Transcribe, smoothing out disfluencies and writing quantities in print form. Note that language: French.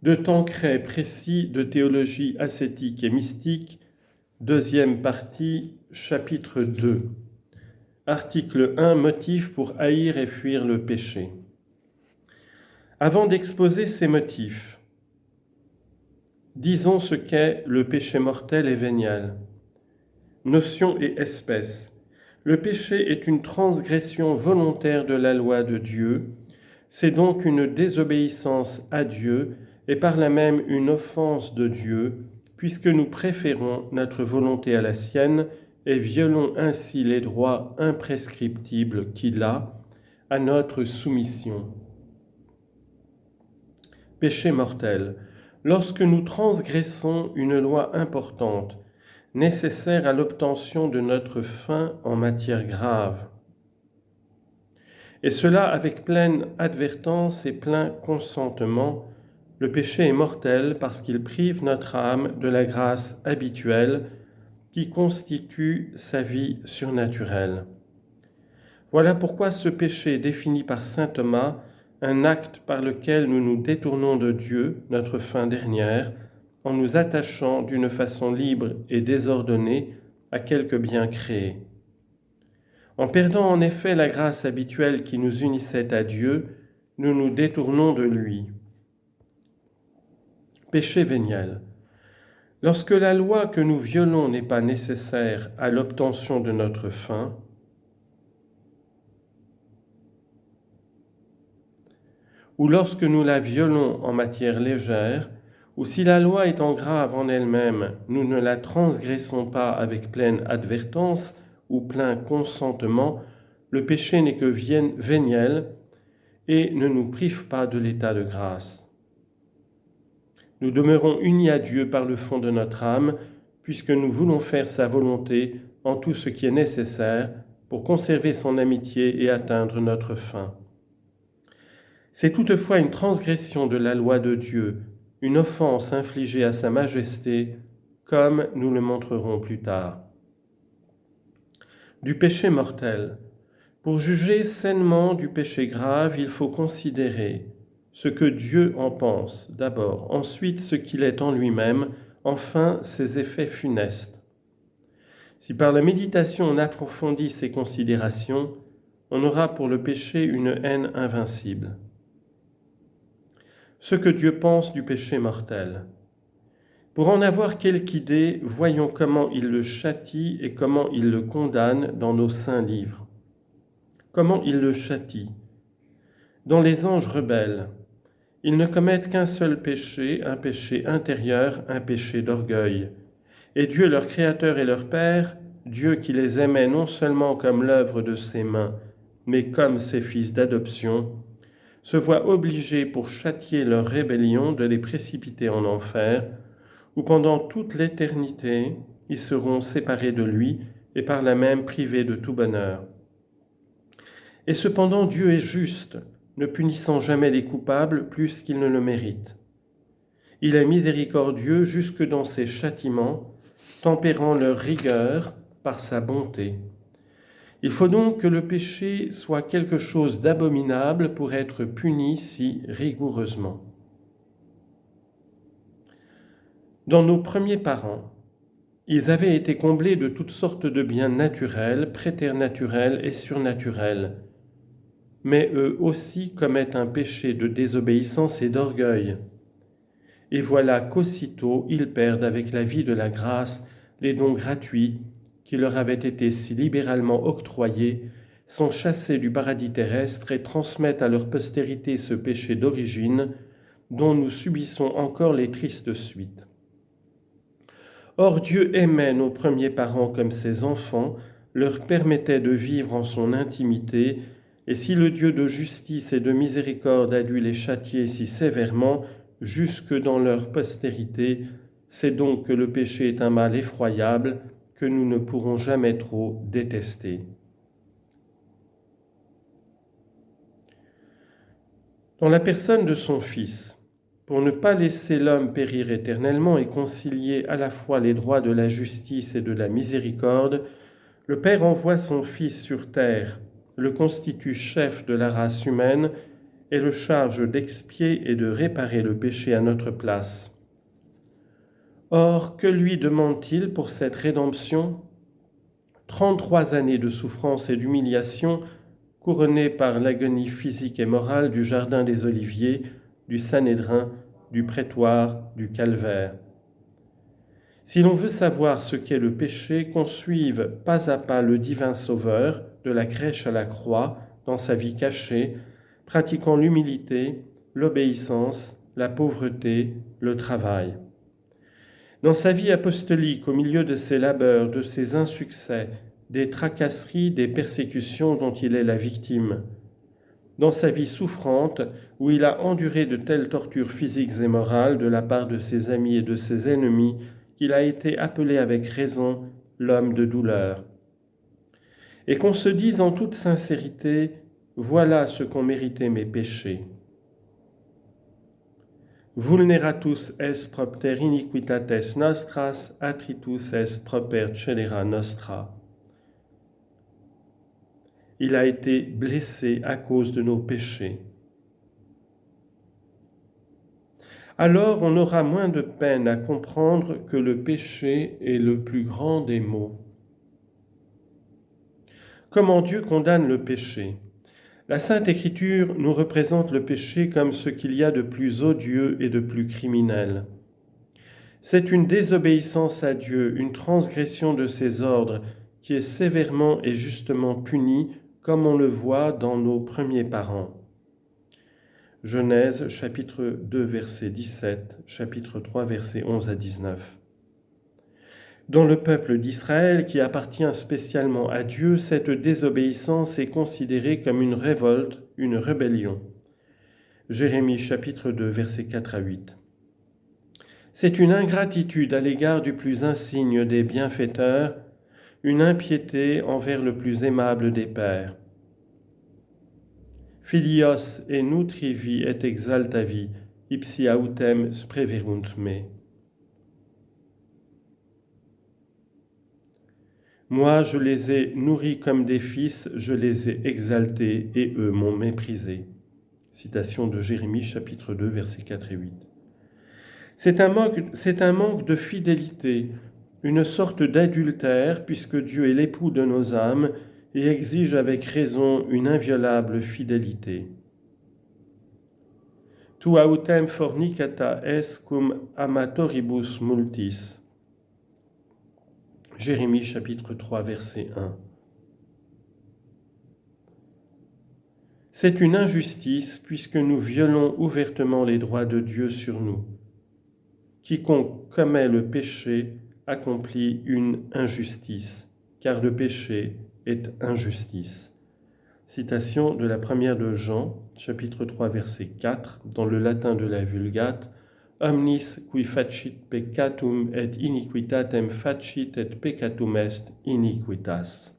De Tancret précis de théologie ascétique et mystique, deuxième partie, chapitre 2. Article 1, motifs pour haïr et fuir le péché. Avant d'exposer ces motifs, disons ce qu'est le péché mortel et vénial. Notion et espèce. Le péché est une transgression volontaire de la loi de Dieu. C'est donc une désobéissance à Dieu et par là même une offense de Dieu, puisque nous préférons notre volonté à la sienne et violons ainsi les droits imprescriptibles qu'il a à notre soumission. Péché mortel. Lorsque nous transgressons une loi importante, nécessaire à l'obtention de notre fin en matière grave, et cela avec pleine advertance et plein consentement, le péché est mortel parce qu'il prive notre âme de la grâce habituelle qui constitue sa vie surnaturelle. Voilà pourquoi ce péché est défini par saint Thomas un acte par lequel nous nous détournons de Dieu, notre fin dernière, en nous attachant d'une façon libre et désordonnée à quelque bien créé. En perdant en effet la grâce habituelle qui nous unissait à Dieu, nous nous détournons de lui. Péché vénial. Lorsque la loi que nous violons n'est pas nécessaire à l'obtention de notre fin, ou lorsque nous la violons en matière légère, ou si la loi étant grave en elle-même, nous ne la transgressons pas avec pleine advertance ou plein consentement, le péché n'est que véniel et ne nous prive pas de l'état de grâce. Nous demeurons unis à Dieu par le fond de notre âme, puisque nous voulons faire sa volonté en tout ce qui est nécessaire pour conserver son amitié et atteindre notre fin. C'est toutefois une transgression de la loi de Dieu, une offense infligée à sa majesté, comme nous le montrerons plus tard. Du péché mortel. Pour juger sainement du péché grave, il faut considérer ce que Dieu en pense d'abord, ensuite ce qu'il est en lui-même, enfin ses effets funestes. Si par la méditation on approfondit ces considérations, on aura pour le péché une haine invincible. Ce que Dieu pense du péché mortel. Pour en avoir quelque idée, voyons comment il le châtie et comment il le condamne dans nos saints livres. Comment il le châtie? Dans les anges rebelles, ils ne commettent qu'un seul péché, un péché intérieur, un péché d'orgueil. Et Dieu, leur Créateur et leur Père, Dieu qui les aimait non seulement comme l'œuvre de ses mains, mais comme ses fils d'adoption, se voit obligé pour châtier leur rébellion de les précipiter en enfer, où pendant toute l'éternité, ils seront séparés de lui et par là même privés de tout bonheur. Et cependant Dieu est juste, ne punissant jamais les coupables plus qu'ils ne le méritent. Il est miséricordieux jusque dans ses châtiments, tempérant leur rigueur par sa bonté. Il faut donc que le péché soit quelque chose d'abominable pour être puni si rigoureusement. Dans nos premiers parents, ils avaient été comblés de toutes sortes de biens naturels, préternaturels et surnaturels. Mais eux aussi commettent un péché de désobéissance et d'orgueil. Et voilà qu'aussitôt ils perdent avec la vie de la grâce les dons gratuits qui leur avaient été si libéralement octroyés, sont chassés du paradis terrestre et transmettent à leur postérité ce péché d'origine dont nous subissons encore les tristes suites. Or Dieu aimait nos premiers parents comme ses enfants, leur permettait de vivre en son intimité, et si le Dieu de justice et de miséricorde a dû les châtier si sévèrement, jusque dans leur postérité, c'est donc que le péché est un mal effroyable que nous ne pourrons jamais trop détester. Dans la personne de son Fils, pour ne pas laisser l'homme périr éternellement et concilier à la fois les droits de la justice et de la miséricorde, le Père envoie son Fils sur terre, le constitue chef de la race humaine et le charge d'expier et de réparer le péché à notre place. Or, que lui demande-t-il pour cette rédemption ? 33 années de souffrance et d'humiliation, couronnées par l'agonie physique et morale du Jardin des Oliviers, du Sanhédrin, du Prétoire, du Calvaire. Si l'on veut savoir ce qu'est le péché, qu'on suive pas à pas le divin Sauveur, de la crèche à la croix, dans sa vie cachée, pratiquant l'humilité, l'obéissance, la pauvreté, le travail. Dans sa vie apostolique, au milieu de ses labeurs, de ses insuccès, des tracasseries, des persécutions dont il est la victime. Dans sa vie souffrante, où il a enduré de telles tortures physiques et morales de la part de ses amis et de ses ennemis, qu'il a été appelé avec raison l'homme de douleur. Et qu'on se dise en toute sincérité, voilà ce qu'ont mérité mes péchés. Vulneratus est propter iniquitates nostras, attritus est proper celera nostra. Il a été blessé à cause de nos péchés. Alors on aura moins de peine à comprendre que le péché est le plus grand des maux. Comment Dieu condamne le péché ? La Sainte Écriture nous représente le péché comme ce qu'il y a de plus odieux et de plus criminel. C'est une désobéissance à Dieu, une transgression de ses ordres qui est sévèrement et justement punie, comme on le voit dans nos premiers parents. Genèse, chapitre 2, verset 17, chapitre 3, verset 11 à 19. Dans le peuple d'Israël, qui appartient spécialement à Dieu, cette désobéissance est considérée comme une révolte, une rébellion. Jérémie, chapitre 2, versets 4 à 8. C'est une ingratitude à l'égard du plus insigne des bienfaiteurs, une impiété envers le plus aimable des pères. Filios et nutrivi et exaltavi, ipsi autem spreverunt me. Moi, je les ai nourris comme des fils, je les ai exaltés et eux m'ont méprisé. Citation de Jérémie, chapitre 2, versets 4 et 8. C'est un manque de fidélité, une sorte d'adultère, puisque Dieu est l'époux de nos âmes et exige avec raison une inviolable fidélité. Tu autem fornicata es cum amatoribus multis. Jérémie chapitre 3 verset 1. C'est une injustice puisque nous violons ouvertement les droits de Dieu sur nous. Quiconque commet le péché accomplit une injustice, car le péché est injustice. Citation de la première de Jean, chapitre 3, verset 4, dans le latin de la Vulgate. Omnis qui facit peccatum et iniquitatem facit et peccatum est iniquitas.